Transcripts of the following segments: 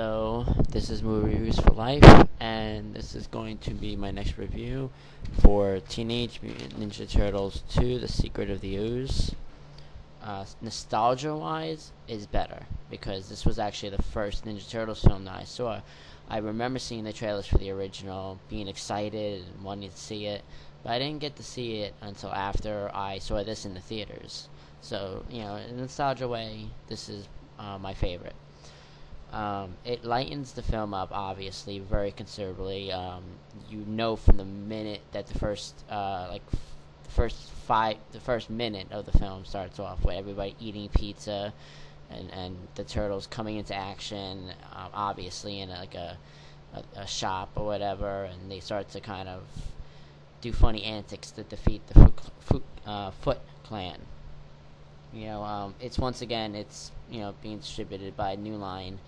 So this is Movie Reviews for Life, and this is going to be my next review for Teenage Mutant Ninja Turtles 2: The Secret of the Ooze. Nostalgia-wise, is better because this was actually the first Ninja Turtles film that I saw. I remember seeing the trailers for the original, being excited and wanting to see it, but I didn't get to see it until after I saw this in the theaters. So, in a nostalgia way, this is my favorite. It lightens the film up, obviously, very considerably. From the minute that the first minute of the film starts off with everybody eating pizza, and the turtles coming into action, obviously in a shop or whatever, and they start to kind of do funny antics to defeat the Foot Clan. It's once again being distributed by New Line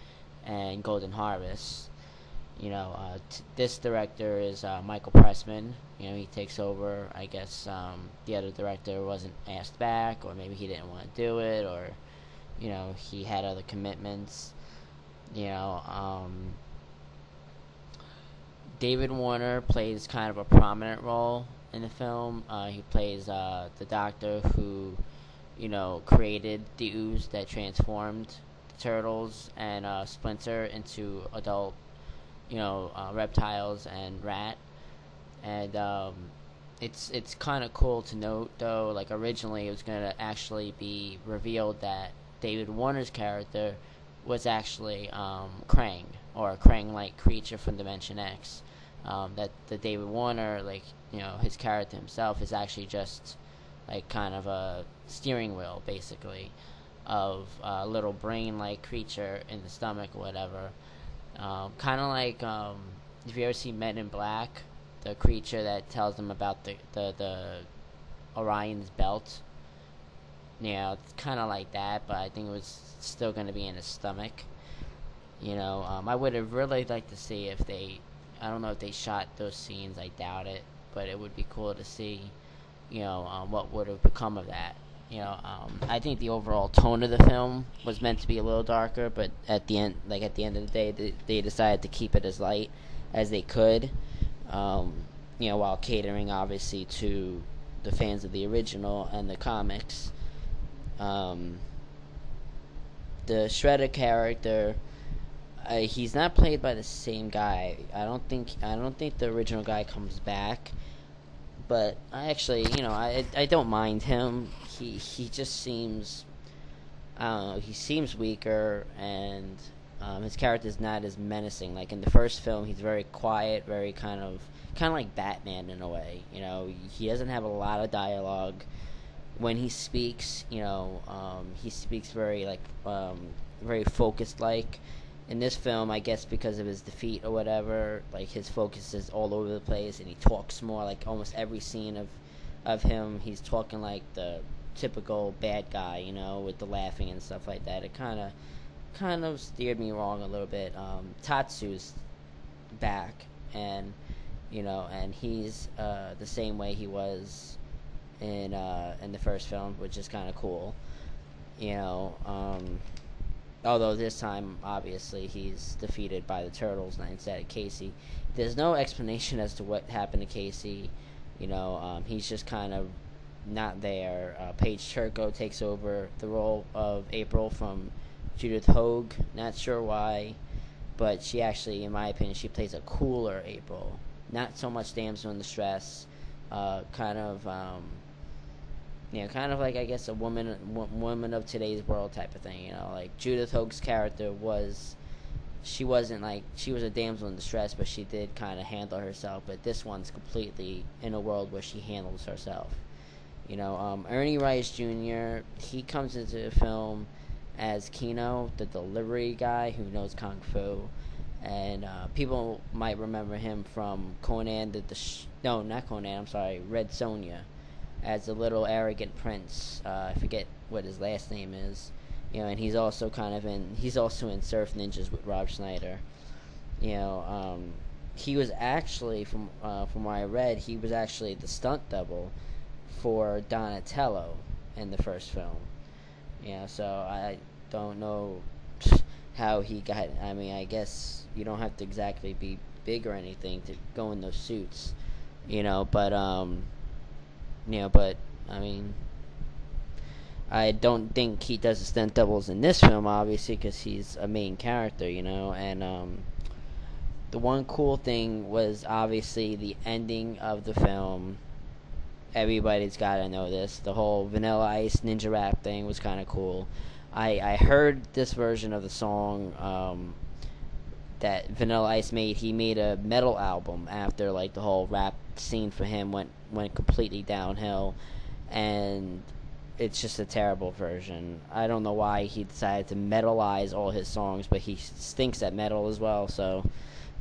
and Golden Harvest. This director is Michael Pressman. He takes over. I guess the other director wasn't asked back, or maybe he didn't want to do it, or he had other commitments. David Warner plays kind of a prominent role in the film. He plays the doctor who created the ooze that transformed the turtles and Splinter into adult, reptiles and rat. And it's kind of cool to note, though, like originally it was going to actually be revealed that David Warner's character was actually Krang, or a Krang-like creature from Dimension X. That the David Warner, his character himself is actually just kind of a steering wheel, basically, of a little brain-like creature in the stomach or whatever. Kind of like, if you ever see Men in Black, the creature that tells them about the Orion's belt. It's kind of like that, but I think it was still going to be in his stomach. I would have really liked to see if I don't know if they shot those scenes, I doubt it, but it would be cool to see what would have become of that. I think the overall tone of the film was meant to be a little darker, but at the end of the day, they decided to keep it as light as they could, while catering, obviously, to the fans of the original and the comics. The Shredder character, he's not played by the same guy. I don't think the original guy comes back. But I actually, I don't mind him. He just seems, I don't know, he seems weaker, and his character's not as menacing. Like in the first film, he's very quiet, very kind of like Batman in a way. He doesn't have a lot of dialogue. When he speaks, he speaks very very focused. In this film, I guess because of his defeat or whatever, his focus is all over the place, and he talks more. Almost every scene of him, he's talking like the typical bad guy, with the laughing and stuff like that. It kind of steered me wrong a little bit. Tatsu's back, and and he's the same way he was in the first film, which is kind of cool. Although this time, obviously, he's defeated by the Turtles instead of Casey. There's no explanation as to what happened to Casey. He's just kind of not there. Paige Turco takes over the role of April from Judith Hogue. Not sure why, but she actually, in my opinion, she plays a cooler April. Not so much damsel in distress. Kind of like, I guess, a woman of today's world type of thing. Judith Hogue's character she was a damsel in distress, but she did kind of handle herself. But this one's completely in a world where she handles herself. Ernie Reyes Jr., he comes into the film as Keno, the delivery guy who knows Kung Fu. And people might remember him from Conan not Conan, I'm sorry, Red Sonja, as a little arrogant prince. I forget what his last name is. And he's also in Surf Ninjas with Rob Schneider. He was actually, from what I read, he was actually the stunt double for Donatello in the first film. So I don't know how he got. I mean, I guess you don't have to exactly be big or anything to go in those suits, But but I mean, I don't think he does the stunt doubles in this film, obviously, because he's a main character, And the one cool thing was obviously the ending of the film. Everybody's got to know this. The whole Vanilla Ice ninja rap thing was kind of cool. I heard this version of the song that Vanilla Ice made. He made a metal album after like the whole rap scene for him went completely downhill, and it's just a terrible version. I don't know why he decided to metalize all his songs, but he stinks at metal as well. So,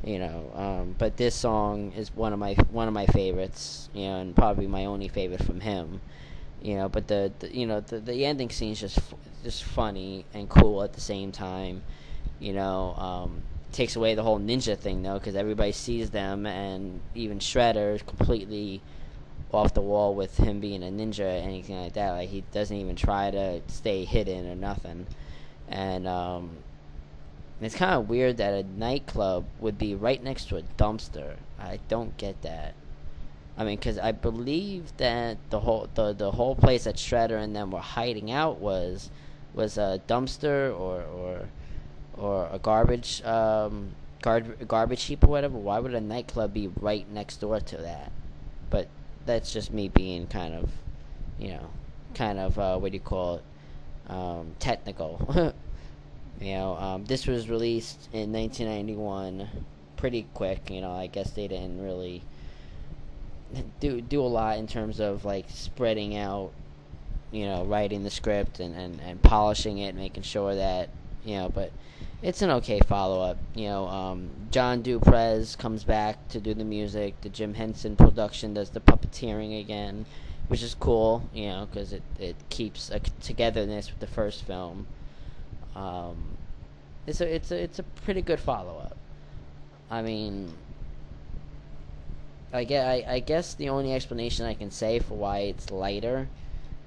but this song is one of my favorites, and probably my only favorite from him. But the ending scene is just funny and cool at the same time. Takes away the whole ninja thing though, because everybody sees them, and even Shredder is completely off the wall with him being a ninja or anything like that. Like, he doesn't even try to stay hidden or nothing. And it's kind of weird that a nightclub would be right next to a dumpster. I don't get that. I mean, because I believe that the whole place that Shredder and them were hiding out was a dumpster or a garbage heap or whatever. Why would a nightclub be right next door to that? But that's just me being kind of what do you call it? Technical. This was released in 1991, pretty quick. I guess they didn't really do a lot in terms of like spreading out, writing the script and polishing it, making sure that but it's an okay follow-up. John Duprez comes back to do the music. The Jim Henson production does the puppeteering again, which is cool, because it keeps a togetherness with the first film. It's a pretty good follow-up. I mean, I guess the only explanation I can say for why it's lighter,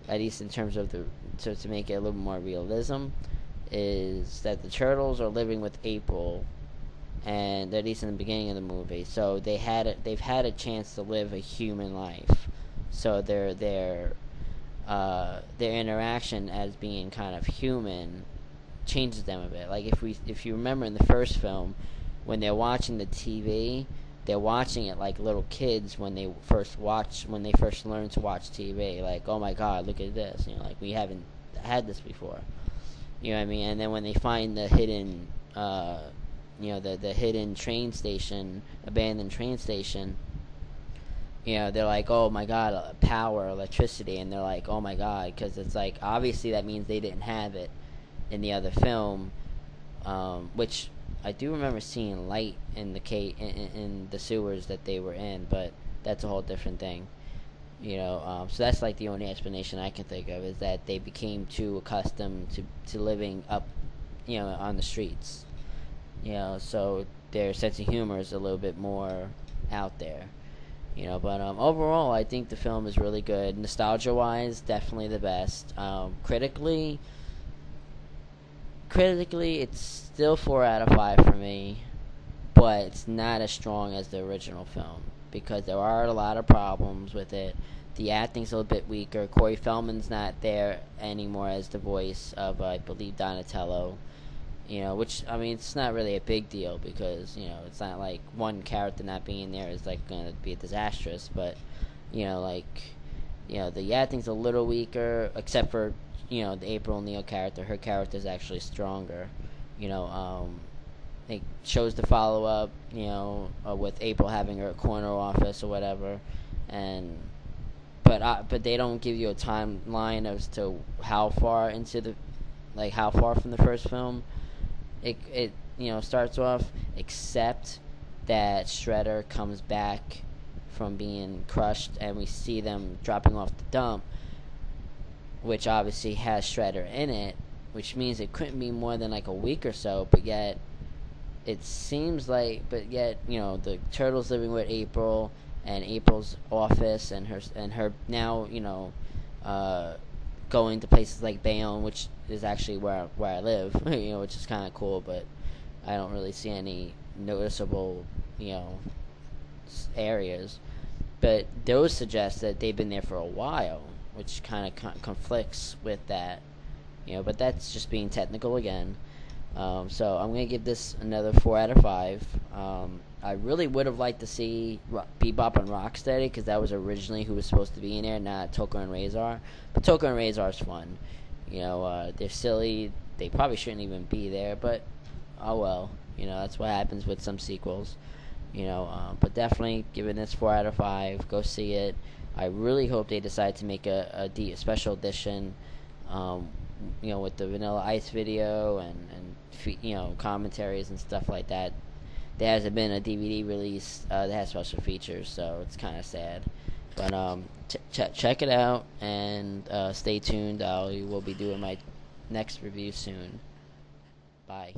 at least in terms of to make it a little more realism, is that the turtles are living with April, and at least in the beginning of the movie, so they've had a chance to live a human life, so their interaction as being kind of human changes them a bit. Like if you remember in the first film, when they're watching the TV, they're watching it like little kids when they first learn to watch TV. Like, oh my God, look at this! Like, we haven't had this before. You know what I mean? And then when they find the hidden, the hidden train station, abandoned train station, they're like, oh my God, power, electricity, and they're like, oh my God, because it's like, obviously that means they didn't have it in the other film, which I do remember seeing light in the sewers that they were in, but that's a whole different thing. So that's like the only explanation I can think of, is that they became too accustomed to living up, on the streets. So their sense of humor is a little bit more out there. But overall, I think the film is really good. Nostalgia-wise, definitely the best. Critically, it's still 4 out of 5 for me, but it's not as strong as the original film, because there are a lot of problems with it. The acting's a little bit weaker. Corey Feldman's not there anymore as the voice of, I believe, Donatello. Which, I mean, it's not really a big deal, because, it's not like one character not being there is, like, going to be disastrous. But, the acting's a little weaker, except for, the April O'Neil character. Her character's actually stronger. It shows the follow-up, with April having her corner office or whatever, but they don't give you a timeline as to how far from the first film it starts off, except that Shredder comes back from being crushed, and we see them dropping off the dump, which obviously has Shredder in it, which means it couldn't be more than like a week or so, but yet it seems like, the turtles living with April, and April's office, and her now, going to places like Bayonne, which is actually where I live, which is kind of cool, but I don't really see any noticeable, areas. But those suggest that they've been there for a while, which kind of conflicts with that, but that's just being technical again. So I'm going to give this another 4 out of 5. I really would have liked to see Bebop and Rocksteady, because that was originally who was supposed to be in there, not Tokka and Rahzar. But Tokka and Rahzar is fun. They're silly. They probably shouldn't even be there, but oh well. That's what happens with some sequels. But definitely giving this 4 out of 5. Go see it. I really hope they decide to make a special edition, with the Vanilla Ice video and commentaries and stuff like that. There hasn't been a DVD release that has special features, so it's kind of sad. But check it out, and stay tuned. I will be doing my next review soon. Bye.